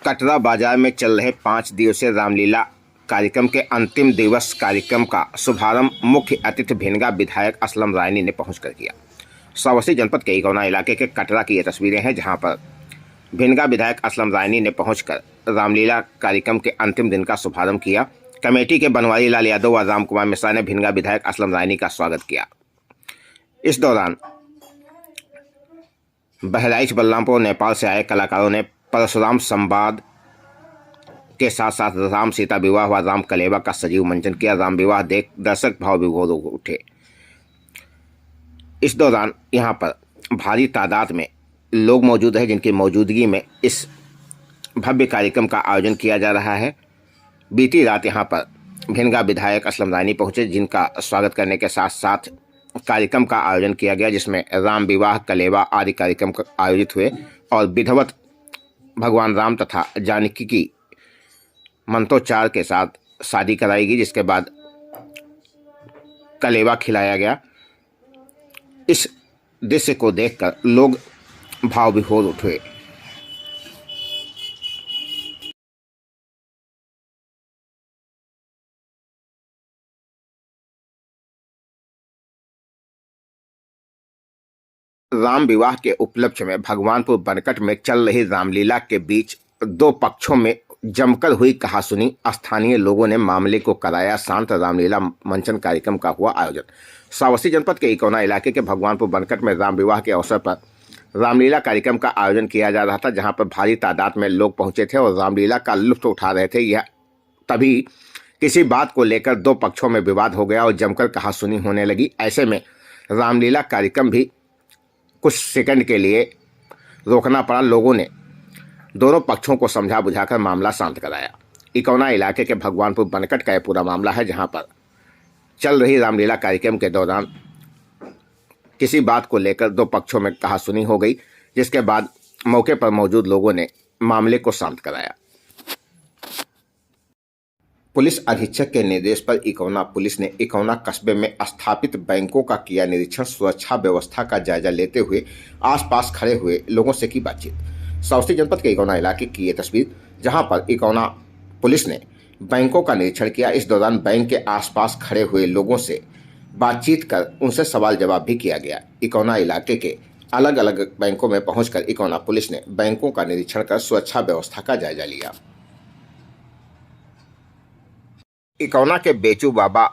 कटरा बाजार में चल रहे 5 दिवसीय रामलीला कार्यक्रम के अंतिम दिवस कार्यक्रम का शुभारंभ मुख्य अतिथि भिनगा विधायक असलम रायनी ने पहुंचकर किया। श्रावस्ती जनपद के इकौना इलाके के कटरा की ये तस्वीरें हैं, जहां पर भिनगा विधायक असलम रायनी ने पहुंचकर रामलीला कार्यक्रम के अंतिम दिन का शुभारंभ किया। कमेटी के बनवारी लाल यादव और राम कुमार मिश्रा ने भिनगा विधायक असलम रायनी का स्वागत किया। इस दौरान बहराइच बलरामपुर नेपाल से आए कलाकारों ने परशुराम संवाद के साथ साथ राम सीता विवाह व राम कलेवा का सजीव मंचन किया। राम विवाह देख दर्शक भाव विभोर हो उठे। इस दौरान यहां पर भारी तादाद में लोग मौजूद हैं, जिनकी मौजूदगी में इस भव्य कार्यक्रम का आयोजन किया जा रहा है। बीती रात यहां पर भिनगा विधायक असलम रायनी पहुंचे, जिनका स्वागत करने के साथ साथ कार्यक्रम का आयोजन किया गया, जिसमें राम विवाह कलेवा आदि कार्यक्रम आयोजित हुए और विधिवत भगवान राम तथा जानकी की मंत्रोच्चार के साथ शादी कराई गई, जिसके बाद कलेवा खिलाया गया। इस दृश्य को देखकर लोग भाव विभोर उठे। राम विवाह के उपलक्ष्य में भगवानपुर बनकट में चल रही रामलीला के बीच दो पक्षों में जमकर हुई कहासुनी। स्थानीय लोगों ने मामले को कराया शांत। रामलीला मंचन कार्यक्रम का हुआ आयोजन। श्रावस्ती जनपद के इकौना इलाके के भगवानपुर बनकट में राम विवाह के अवसर पर रामलीला कार्यक्रम का आयोजन किया जा रहा था, जहां पर भारी तादाद में लोग पहुंचे थे और रामलीला का लुत्फ उठा रहे थे। यह तभी किसी बात को लेकर दो पक्षों में विवाद हो गया और जमकर कहासुनी होने लगी। ऐसे में रामलीला कार्यक्रम भी कुछ सेकंड के लिए रोकना पड़ा। लोगों ने दोनों पक्षों को समझा बुझाकर मामला शांत कराया। इकौना इलाके के भगवानपुर बनकट का यह पूरा मामला है, जहां पर चल रही रामलीला कार्यक्रम के दौरान किसी बात को लेकर दो पक्षों में कहासुनी हो गई, जिसके बाद मौके पर मौजूद लोगों ने मामले को शांत कराया। पुलिस अधीक्षक के निर्देश पर इकौना पुलिस ने इकौना कस्बे में स्थापित बैंकों का किया निरीक्षण। सुरक्षा व्यवस्था का जायजा लेते हुए आसपास खड़े हुए लोगों से की बातचीत। श्रावस्ती जनपद के इकौना इलाके की ये तस्वीर, जहां पर इकौना पुलिस ने बैंकों का निरीक्षण किया। इस दौरान बैंक के आसपास खड़े हुए लोगों से बातचीत कर उनसे सवाल जवाब भी किया गया। इकौना इलाके के अलग अलग बैंकों में पहुंचकर इकौना पुलिस ने बैंकों का निरीक्षण कर सुरक्षा व्यवस्था का जायजा लिया। इकौना के बेचू बाबा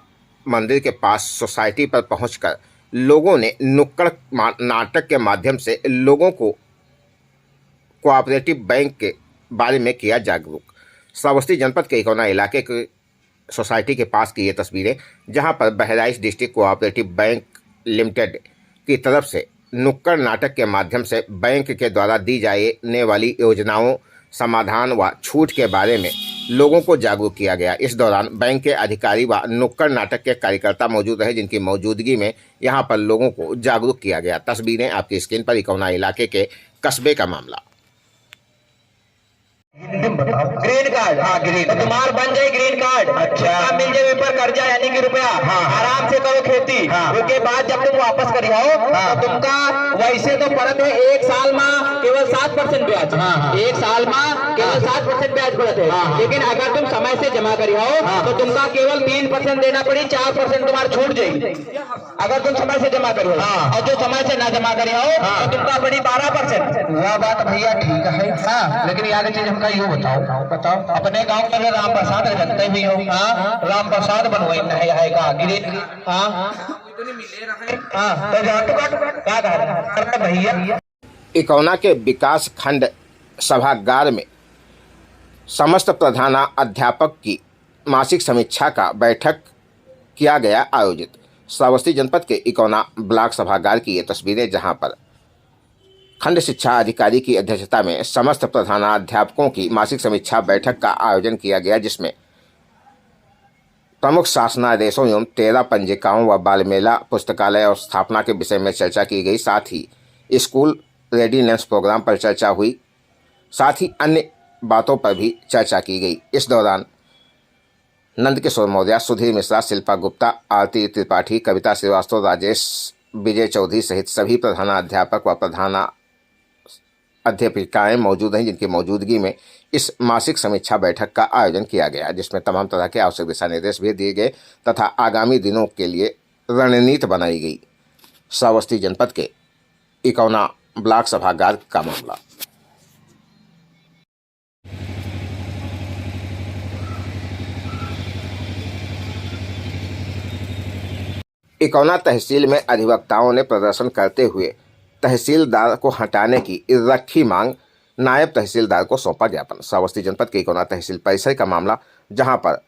मंदिर के पास सोसाइटी पर पहुंचकर लोगों ने नुक्कड़ नाटक के माध्यम से लोगों को कोऑपरेटिव बैंक के बारे में किया जागरूक। श्रावस्ती जनपद के इकौना इलाके के सोसाइटी के पास की ये तस्वीरें, जहां पर Bahraich district cooperative bank limited की तरफ से नुक्कड़ नाटक के माध्यम से बैंक के द्वारा दी जाने वाली योजनाओं, समाधान व छूट के बारे में लोगों को जागरूक किया गया। इस दौरान बैंक के अधिकारी व नुक्कड़ नाटक के कार्यकर्ता मौजूद रहे, जिनकी मौजूदगी में यहां पर लोगों को जागरूक किया गया। तस्वीरें आपकी स्क्रीन पर। इकौना इलाके के कस्बे का मामला। ग्रीन कार्ड, हाँ ग्रीन, तो तुम्हार बन जाए ग्रीन कार्ड। अच्छा, मिल जाए ऊपर कर्जा यानी कि रुपया। हाँ, आराम से करो खेती। हाँ, उसके बाद जब तुम वापस करियो, हाँ, तो तुमका वैसे तो पड़त है 1 साल में केवल 7% ब्याज। हाँ, 1 साल में केवल 7% ब्याज पड़त है। हाँ, लेकिन अगर तुम समय से जमा करियो, हाँ, तो तुमका केवल 3% देना पड़ी, 4% तुम्हारी छूट जाएगी अगर तुम समय से जमा करियो। हाँ, और जो समय से ना जमा करियो, हाँ, तो तुमका पड़ी 12%। वह बात भैया ठीक है। हाँ, लेकिन यार चीज हमका यूँ बताओ अपने गांव में राम प्रसाद रखते भी हो। हाँ, राम प्रसाद बनवाई नहीं आएगा ग्रीन। हाँ, तो भैया इकौना के विकास खंड सभागार में समस्त प्रधानाध्यापक की मासिक समीक्षा का बैठक किया गया आयोजित। श्रावस्ती जनपद के इकौना ब्लॉक सभागार की ये तस्वीरें, जहां पर खंड शिक्षा अधिकारी की अध्यक्षता में समस्त प्रधानाध्यापकों की मासिक समीक्षा बैठक का आयोजन किया गया, जिसमें प्रमुख शासनादेशों एवं 13 पंजिकाओं व बाल मेला, पुस्तकालय और स्थापना के विषय में चर्चा की गई। साथ ही स्कूल रेडीनेस प्रोग्राम पर चर्चा हुई। साथ ही अन्य बातों पर भी चर्चा की गई। इस दौरान नंदकिशोर मौर्य, सुधीर मिश्रा, शिल्पा गुप्ता, आरती त्रिपाठी, कविता श्रीवास्तव, राजेश विजय चौधरी सहित सभी प्रधानाध्यापक व अध्यापिकाएं मौजूद हैं, जिनकी मौजूदगी में इस मासिक समीक्षा बैठक का आयोजन किया गया, जिसमें तमाम तरह के आवश्यक दिशा निर्देश भी दिए गए तथा आगामी दिनों के लिए रणनीति बनाई गई। श्रावस्ती जनपद के इकौना ब्लॉक सभागार का मामला। इकौना तहसील में अधिवक्ताओं ने प्रदर्शन करते हुए तहसीलदार को हटाने की रखी मांग, नायब तहसीलदार को सौंपा ज्ञापन। श्रावस्ती जनपद के इकौना तहसील परिसर का मामला, जहां पर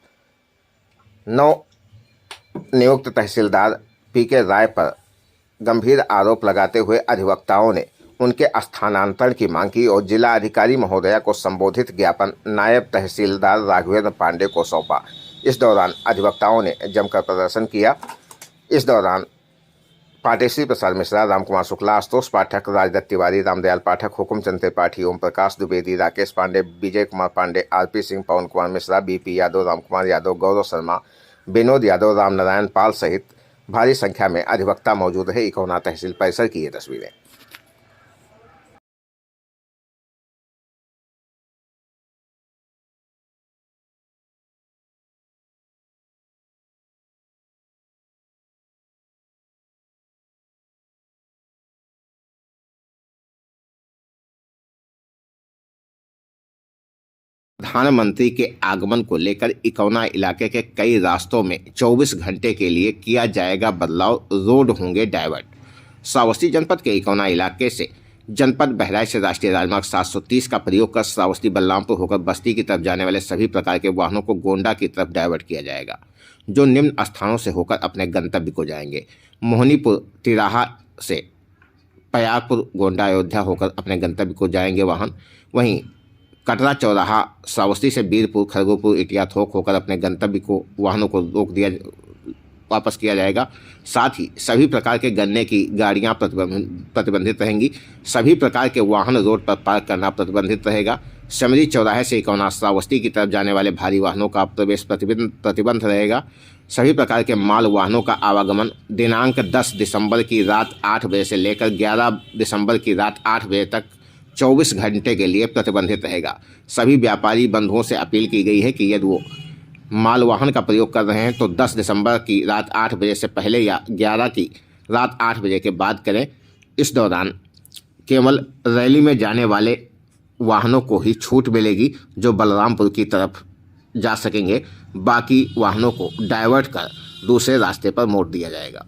नियुक्त तहसीलदार पीके राय पर गंभीर आरोप लगाते हुए अधिवक्ताओं ने उनके स्थानांतरण की मांग की और जिला अधिकारी महोदया को संबोधित ज्ञापन नायब तहसीलदार राघवेंद्र पांडे को सौंपा। इस दौरान अधिवक्ताओं ने जमकर प्रदर्शन किया। इस दौरान पाटेश्री प्रसाद मिश्रा, रामकुमार शुक्ला, आशुतोष पाठक, राजदत्त तिवारी, रामदयाल पाठक, हुकुमचंद त्रिपाठी, ओम प्रकाश द्विवेदी, राकेश पांडे, विजय कुमार पांडे, आरपी सिंह, पवन कुमार मिश्रा, बीपी यादव, रामकुमार यादव, गौरव शर्मा, विनोद यादव, रामनारायण पाल सहित भारी संख्या में अधिवक्ता मौजूद है। इकौना तहसील परिसर की ये तस्वीरें। प्रधानमंत्री के आगमन को लेकर इकौना इलाके के कई रास्तों में 24 घंटे के लिए किया जाएगा बदलाव, रोड होंगे डाइवर्ट। श्रावस्ती जनपद के इकौना इलाके से जनपद बहराइच से राष्ट्रीय राजमार्ग 730 का प्रयोग कर श्रावस्ती बलरामपुर होकर बस्ती की तरफ जाने वाले सभी प्रकार के वाहनों को गोंडा की तरफ डाइवर्ट किया जाएगा, जो निम्न स्थानों से होकर अपने गंतव्य को जाएंगे। मोहनीपुर तिराहा से पयागपुर गोंडा अयोध्या होकर अपने गंतव्य को जाएंगे वाहन। वहीं कटरा चौराहा श्रावस्ती से बीरपुर, खरगोपुर, इटिया थोक होकर अपने गंतव्य को वाहनों को वापस किया जाएगा। साथ ही सभी प्रकार के गन्ने की गाड़ियां प्रतिबंधित रहेंगी। सभी प्रकार के वाहन रोड पर पार्क करना प्रतिबंधित रहेगा। समरी चौराहे से इकौना श्रावस्ती की तरफ जाने वाले भारी वाहनों का प्रवेश प्रतिबंध रहेगा। सभी प्रकार के माल वाहनों का आवागमन दिनांक 10 दिसंबर की रात 8 बजे से लेकर 11 दिसंबर की रात 8 बजे तक 24 घंटे के लिए प्रतिबंधित रहेगा। सभी व्यापारी बंधुओं से अपील की गई है कि यदि वो माल वाहन का प्रयोग कर रहे हैं तो 10 दिसंबर की रात 8 बजे से पहले या 11 की रात 8 बजे के बाद करें। इस दौरान केवल रैली में जाने वाले वाहनों को ही छूट मिलेगी, जो बलरामपुर की तरफ जा सकेंगे। बाकी वाहनों को डाइवर्ट कर दूसरे रास्ते पर मोड़ दिया जाएगा।